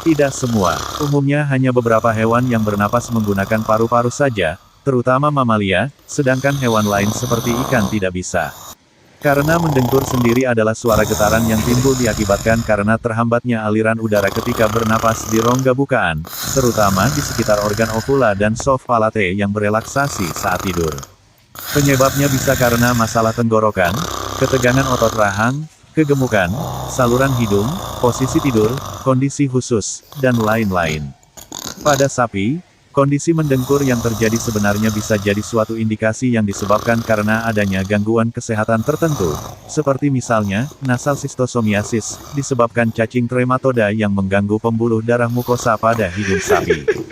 Tidak semua, umumnya hanya beberapa hewan yang bernapas menggunakan paru-paru saja, terutama mamalia, sedangkan hewan lain seperti ikan tidak bisa. Karena mendengkur sendiri adalah suara getaran yang timbul diakibatkan karena terhambatnya aliran udara ketika bernapas di rongga bukaan, terutama di sekitar organ ovula dan soft palate yang berelaksasi saat tidur. Penyebabnya bisa karena masalah tenggorokan, ketegangan otot rahang, kegemukan, saluran hidung, posisi tidur, kondisi khusus, dan lain-lain. Pada sapi, kondisi mendengkur yang terjadi sebenarnya bisa jadi suatu indikasi yang disebabkan karena adanya gangguan kesehatan tertentu, seperti misalnya, nasal sistosomiasis, disebabkan cacing trematoda yang mengganggu pembuluh darah mukosa pada hidung sapi.